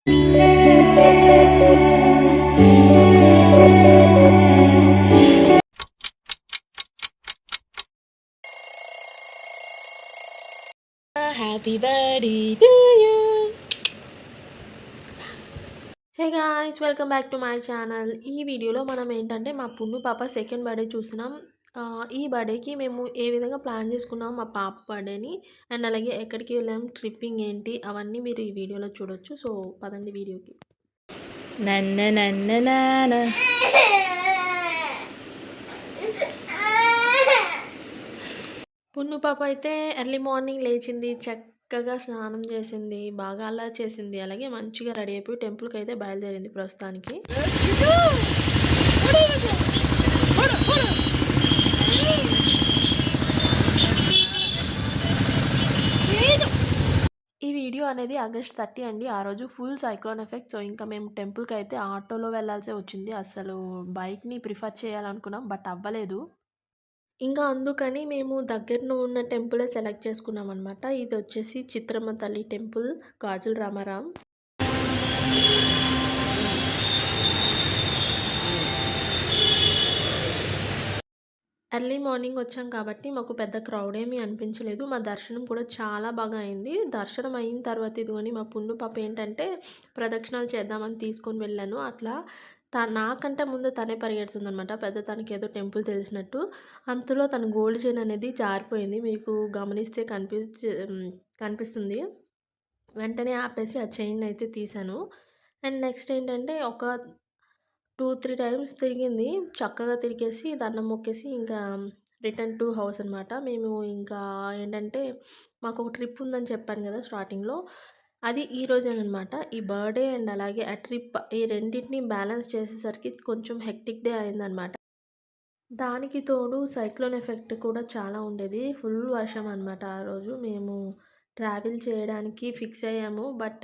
Happy birthday to you. Hey guys, welcome back to my channel. ఈ వీడియోలో మనం ఏంటంటే మా పున్ను పాప సెకండ్ బర్త్డే చూస్తున్నాం. ఈ బర్త్డేకి మేము ఏ విధంగా ప్లాన్ చేసుకున్నాం మా పాప బర్త్డేని, అండ్ అలాగే ఎక్కడికి వెళ్ళాం, ట్రిప్పింగ్ ఏంటి, అవన్నీ మీరు ఈ వీడియోలో చూడొచ్చు. సో పదండి వీడియోకి. నన్న నన్న నాన్న పున్ను పాప అయితే ఎర్లీ మార్నింగ్ లేచింది, చక్కగా స్నానం చేసింది, బాగా అలా చేసింది, అలాగే మంచిగా రెడీ అయిపోయి టెంపుల్కి అయితే బయలుదేరింది ప్రస్తుతానికి. ఈ వీడియో అనేది ఆగస్ట్ 30 అండి. ఆ రోజు ఫుల్ సైక్లోన్ ఎఫెక్ట్. సో ఇంకా మేము టెంపుల్కి అయితే ఆటోలో వెళ్ళాల్సి వచ్చింది. అసలు బైక్ని ప్రిఫర్ చేయాలనుకున్నాం, బట్ అవ్వలేదు. ఇంకా అందుకని మేము దగ్గరలో ఉన్న టెంపులే సెలెక్ట్ చేసుకున్నాం అనమాట. ఇది వచ్చేసి చిత్రమ్మ తల్లి టెంపుల్, గాజుల రామారాం. ఎర్లీ మార్నింగ్ వచ్చాం కాబట్టి మాకు పెద్ద క్రౌడ్ ఏమీ అనిపించలేదు. మా దర్శనం కూడా చాలా బాగా అయింది. దర్శనం అయిన తర్వాత ఇదిగోని మా పుండు పాప ఏంటంటే ప్రదక్షిణాలు చేద్దామని తీసుకొని వెళ్ళాను. అట్లా నాకంటే ముందు తనే పరిగెడుతుందనమాట. పెద్ద తనకి ఏదో టెంపుల్ తెలిసినట్టు. అంతలో తన గోల్డ్ చైన్ అనేది జారిపోయింది. మీకు గమనిస్తే కనిపిస్తుంది. వెంటనే ఆపేసి ఆ చైన్ అయితే తీశాను. అండ్ నెక్స్ట్ ఏంటంటే ఒక 2-3 టైమ్స్ తిరిగింది. చక్కగా తిరిగేసి దండం మొక్కేసి ఇంకా రిటర్న్ టు హౌస్ అనమాట. మేము ఇంకా ఏంటంటే మాకు ఒక ట్రిప్ ఉందని చెప్పాను కదా స్టార్టింగ్‌లో. అది ఈ రోజేననమాట. ఈ బర్త్‌డే అండ్ అలాగే ఆ ట్రిప్ ఈ రెండిటిని బ్యాలెన్స్ చేసేసరికి కొంచెం హెక్టిక్ డే అయిందనమాట. దానికి తోడు సైక్లోన్ ఎఫెక్ట్ కూడా చాలా ఉండేది. ఫుల్ వర్షం అనమాట ఆ రోజు. మేము ట్రావెల్ చేయడానికి ఫిక్స్ అయ్యాము. బట్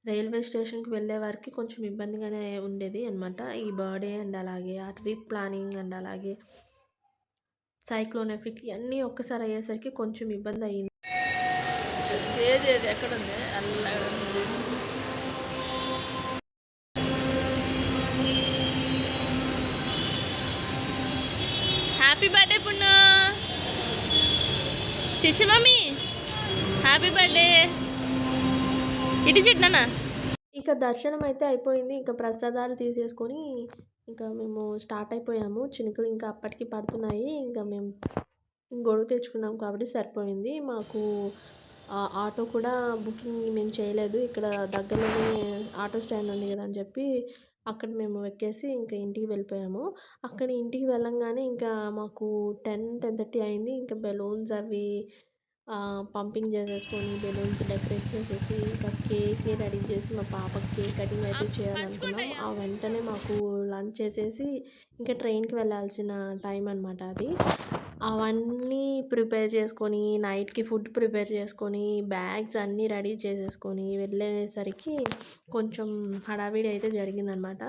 రైల్వే స్టేషన్‌కి వెళ్ళే వరకి కొంచెం ఇబ్బందిగానే ఉండేది అనమాట. ఈ బర్త్‌డే అండ్ అలాగే ఆ ట్రిప్ ప్లానింగ్ అండ్ అలాగే సైక్లోన్ ఎఫెక్ట్ ఇవన్నీ ఒక్కసారి అయ్యేసరికి కొంచెం ఇబ్బంది అయ్యింది. ఎక్కడుంది హ్యాపీ బర్త్డే పున్నా, చిచ్చి మమ్మీ హ్యాపీ బర్త్డే. ఇటు చిట్నా. ఇక దర్శనం అయితే అయిపోయింది. ఇంకా ప్రసాదాలు తీసేసుకొని ఇంకా మేము స్టార్ట్ అయిపోయాము. చినుకులు ఇంకా అప్పటికి పడుతున్నాయి. ఇంకా మేము గొడుగు తెచ్చుకున్నాం కాబట్టి సరిపోయింది. మాకు ఆటో కూడా బుకింగ్ మేము చేయలేదు. ఇక్కడ దగ్గరలోనే ఆటో స్టాండ్ ఉంది కదా అని చెప్పి అక్కడ మేము ఎక్కేసి ఇంకా ఇంటికి వెళ్ళిపోయాము. అక్కడ ఇంటికి వెళ్ళంగానే ఇంకా మాకు 10-10:30 అయింది. ఇంకా బెలూన్స్ అవి పంపింగ్ చేసేసుకొని బెలూన్స్ డెకరేట్ చేసేసి ఇంకా కేక్ని రెడీ చేసి మా పాపకి కేక్ కటింగ్ అయితే చేయాలనుకున్నాం. ఆ వెంటనే మాకు లంచ్ చేసేసి ఇంకా ట్రైన్కి వెళ్ళాల్సిన టైం అనమాట అది. అవన్నీ ప్రిపేర్ చేసుకొని నైట్కి ఫుడ్ ప్రిపేర్ చేసుకొని బ్యాగ్స్ అన్నీ రెడీ చేసేసుకొని వెళ్ళేసరికి కొంచెం హడావిడి అయితే జరిగిందనమాట.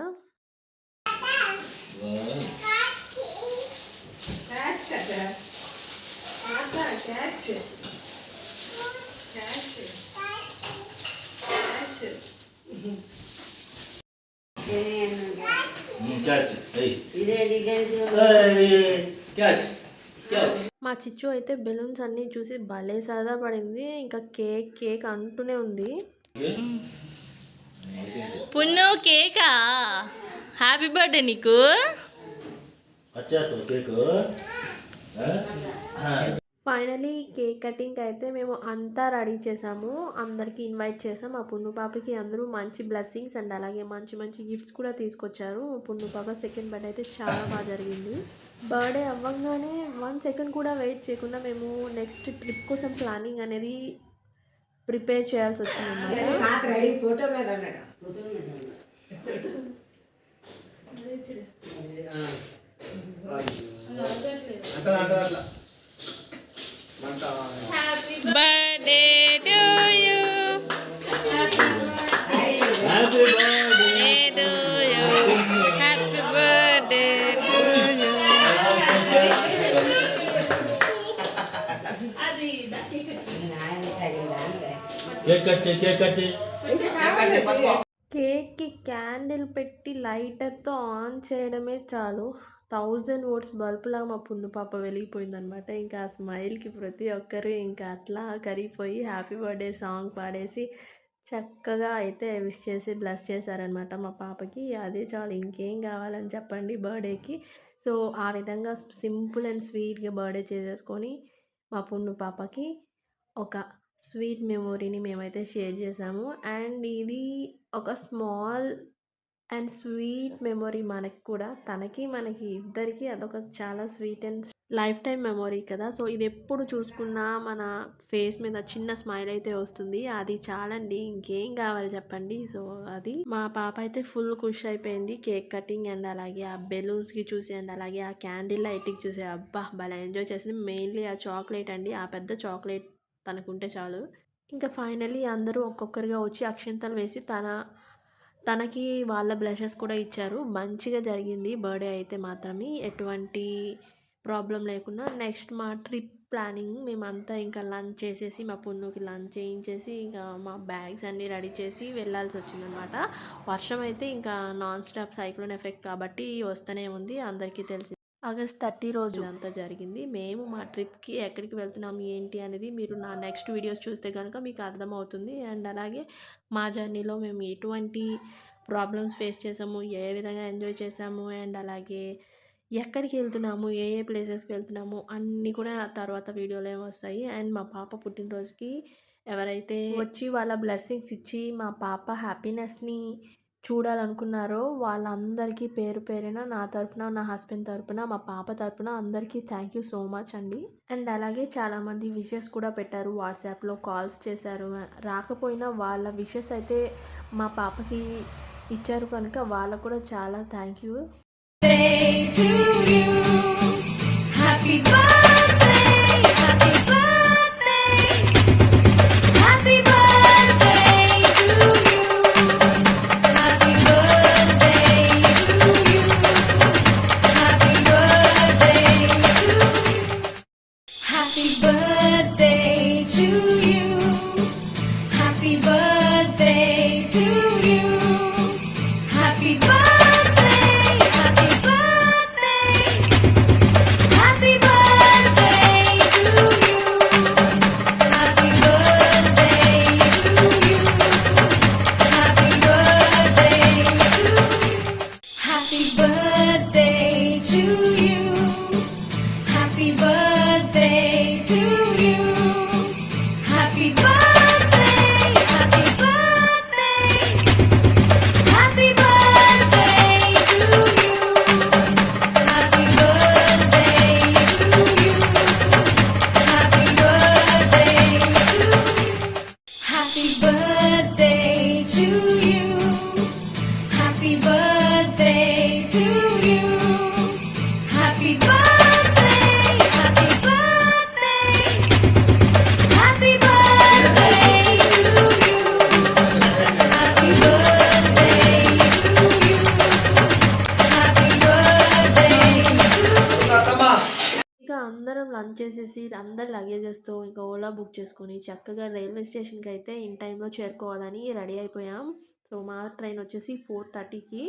మా చిచ్చు అయితే బెలూన్స్ అన్నీ చూసి భలే సరదా పడింది. ఇంకా కేక్ అంటూనే ఉంది. పున్ను కేకా, హ్యాపీ బర్త్డే నీకు. ఫైనలీ కేక్ కటింగ్ అయితే మేము అంతా రెడీ చేసాము. అందరికీ ఇన్వైట్ చేసాం. మా పున్ను పాపకి అందరూ మంచి బ్లెస్సింగ్స్ అండ్ అలాగే మంచి మంచి గిఫ్ట్స్ కూడా తీసుకొచ్చారు. పున్ను పాప సెకండ్ బర్త్డే అయితే చాలా బాగా జరిగింది. బర్త్డే అవ్వగానే 1 సెకండ్ కూడా వెయిట్ చేయకుండా మేము నెక్స్ట్ ట్రిప్ కోసం ప్లానింగ్ అనేది ప్రిపేర్ చేయాల్సి వచ్చిందన్నమాట. Birthday to you, happy birthday to you, happy birthday to you. Cake cut చేయి. కేక్‌కి క్యాండిల్ పెట్టి లైటర్‌తో ఆన్ చేయడమే చాలు 1000 వాట్స్ బల్బ్‌లా మా పున్ను పాప వెలిగిపోయిందనమాట. ఇంకా ఆ స్మైల్‌కి ప్రతి ఒక్కరు ఇంకా అట్లా కరిగిపోయి హ్యాపీ బర్త్‌డే సాంగ్ పాడేసి చక్కగా అయితే విష్ చేసి బ్లెస్ చేశారనమాట మా పాపకి. అదే చాలు ఇంకేం కావాలని చెప్పండి బర్త్‌డేకి. సో, ఆ విధంగా సింపుల్ అండ్ స్వీట్‌గా బర్త్‌డే చేసేసుకొని మా పున్ను పాపకి ఒక స్వీట్ మెమొరీని మేమైతే షేర్ చేసాము. అండ్ ఇది ఒక స్మాల్ అండ్ స్వీట్ మెమొరీ మనకి కూడా. తనకి, మనకి ఇద్దరికీ అదొక చాలా sweet and life time memory కదా! సో, ఇదెప్పుడు చూసుకున్నా మన ఫేస్ మీద చిన్న స్మైల్ అయితే వస్తుంది. అది చాలండి. ఇంకేం కావాలి చెప్పండి. సో, అది మా పాప అయితే ఫుల్ ఖుష్ అయిపోయింది. కేక్ కటింగ్ అండ్ అలాగే ఆ బెలూన్స్‌కి చూసి అండ్ అలాగే ఆ క్యాండిల్ లైటింగ్ చూసి అబ్బా! భలే ఎంజాయ్ చేసింది. మెయిన్‌లీ ఆ చాక్లేట్ అండి. ఆ పెద్ద చాక్లేట్ తనకుంటే చాలు. ఇంకా ఫైనల్లీ అందరూ ఒక్కొక్కరిగా వచ్చి అక్షింతలు వేసి తనకి వాళ్ళ బ్లెషెస్ కూడా ఇచ్చారు. మంచిగా జరిగింది బర్త్‌డే అయితే మాత్రమే. ఎటువంటి ప్రాబ్లమ్ లేకుండా. నెక్స్ట్ మా ట్రిప్ ప్లానింగ్ మేమంతా ఇంకా లంచ్ చేసేసి మా పున్నుకి లంచ్ చేయించేసి ఇంకా మా బ్యాగ్స్ అన్నీ రెడీ చేసి వెళ్ళాల్సొచ్చిందనమాట. వర్షం అయితే ఇంకా నాన్ స్టాప్ సైక్లోన్ ఎఫెక్ట్ కాబట్టి వస్తూనే ఉంది. అందరికీ తెలిసిందే. ఆగస్ట్ 30 రోజు ఇదంతా జరిగింది. మేము మా ట్రిప్‌కి ఎక్కడికి వెళ్తున్నాము, ఏంటి అనేది మీరు నా నెక్స్ట్ వీడియోస్ చూస్తే గనుక మీకు అర్థమవుతుంది. అండ్ అలాగే మా జర్నీలో మేము ఎటువంటి ప్రాబ్లమ్స్ ఫేస్ చేసాము, ఏ విధంగా ఎంజాయ్ చేసాము, అండ్ అలాగే ఎక్కడికి వెళ్తున్నాము, ఏ ఏ ప్లేసెస్‌కి వెళ్తున్నాము అన్నీ కూడా తర్వాత వీడియోలో వస్తాయి. అండ్ మా పాప పుట్టినరోజుకి ఎవరైతే వచ్చి వాళ్ళ బ్లెస్సింగ్స్ ఇచ్చి మా పాప హ్యాపీనెస్‌ని చూడాలనుకున్నారో వాళ్ళందరికీ పేరు పేరున నా తరపున, నా హస్బెండ్ తరపున, మా పాప తరపున అందరికీ థ్యాంక్ యూ సో మచ్ అండి. అండ్ అలాగే చాలామంది విషెస్ కూడా పెట్టారు. వాట్సాప్‌లో కాల్స్ చేశారు. రాకపోయినా వాళ్ళ విషెస్ అయితే మా పాపకి ఇచ్చారు కనుక వాళ్ళకు కూడా చాలా thank you. Happy birthday happy birthday happy birthday to you happy birthday to you happy birthday to you happy birthday to you happy birthday to you happy birthday happy birthday happy birthday to you happy birthday to you happy birthday to you happy birthday to you happy birthday to you happy birthday happy birthday happy birthday to you happy birthday to you happy birthday to you happy birthday to you happy birthday to you happy birthday happy birthday happy birthday to you happy birthday to you happy birthday to ఇక అందరం lunch చేసేసి అందరి లగేజెస్తో ఇంకా Ola book చేసుకొని చక్కగా railway స్టేషన్కి అయితే in టైంలో చేరుకోవాలని రెడీ అయిపోయాం. సో మా ట్రైన్ వచ్చేసి 4:30కి.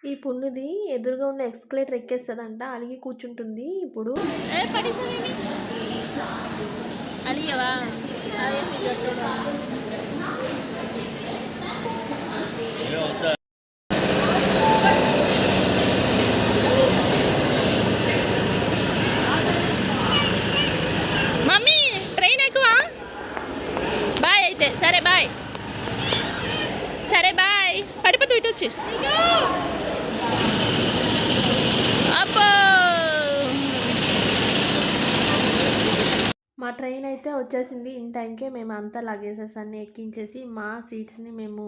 ఈ పున్నుది ఎదురుగా ఉన్న ఎక్స్కలేటర్ ఎక్కేస్తుందంట, అలిగి కూర్చుంటుంది ఇప్పుడు. అలిగవా మమ్మీ ట్రైన్ ఎక్కువా బాయ్ అయితే సరే బాయ్ సరే బాయ్ పడిపోతూ ఇటు వచ్చి అబ్బో మా ట్రైన్ అయితే వచ్చేసింది ఇన్ టైంకే. మేము అంతా లగేజెస్ అన్నీ ఎక్కించేసి మా సీట్స్ని మేము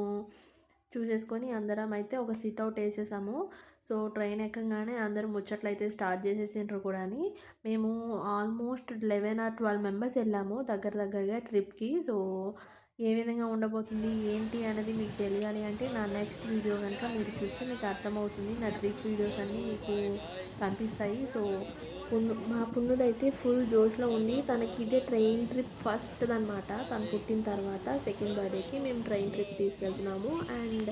చూసేసుకొని అందరం అయితే ఒక సిట్ అవుట్ వేసేసాము. సో ట్రైన్ ఎక్కగానే అందరూ ముచ్చట్లు అయితే స్టార్ట్ చేసేసిండ్రు కూడా. మేము ఆల్మోస్ట్ 11 or 12 మెంబర్స్ వెళ్ళాము దగ్గరగా ట్రిప్కి. సో ఏ విధంగా ఉండబోతుంది ఏంటి అనేది మీకు తెలియాలి అంటే నా నెక్స్ట్ వీడియో కనుక మీరు చూస్తే మీకు అర్థమవుతుంది. నా ట్రిప్ వీడియోస్ అన్నీ మీకు కనిపిస్తాయి. సో మా పున్నుదైతే ఫుల్ జోష్లో ఉంది. తనకి ఇదే ట్రైన్ ట్రిప్ ఫస్ట్ అనమాట. తను పుట్టిన తర్వాత సెకండ్ బర్త్డేకి మేము ట్రైన్ ట్రిప్ తీసుకెళ్తున్నాము. అండ్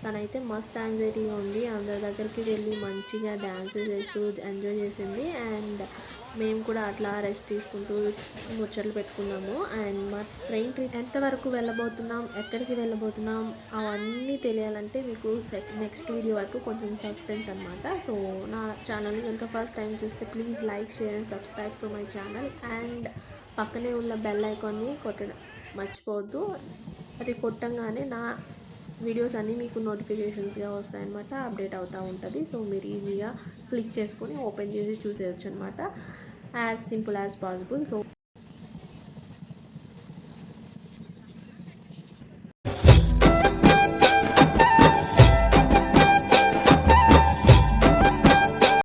తనైతే మస్త్ యాంగ్జైటీగా ఉంది. అందరి దగ్గరికి వెళ్ళి మంచిగా డ్యాన్స్ చేస్తూ ఎంజాయ్ చేసింది. అండ్ మేము కూడా అట్లా రెస్ట్ తీసుకుంటూ ముచ్చట్లు పెట్టుకున్నాము. అండ్ మా ట్రైన్ ట్రిప్ ఎంతవరకు వెళ్ళబోతున్నాం, ఎక్కడికి వెళ్ళబోతున్నాం అవన్నీ తెలియాలంటే మీకు నెక్స్ట్ వీడియో వరకు కొంచెం సస్పెన్స్ అనమాట. సో నా ఛానల్ని కనుక ఫస్ట్ టైం చూస్తే please like, share and subscribe to my channel. And పక్కనే ఉన్న బెల్ ఐకాన్ని కొట్టడం మర్చిపోవద్దు. అది కొట్టంగానే నా వీడియోస్ అన్నీ మీకు నోటిఫికేషన్స్గా వస్తాయన్నమాట, అప్డేట్ అవుతూ ఉంటుంది. సో మీరు ఈజీగా క్లిక్ చేసుకొని ఓపెన్ చేసి చూసేయచ్చు అనమాట, as simple as possible. So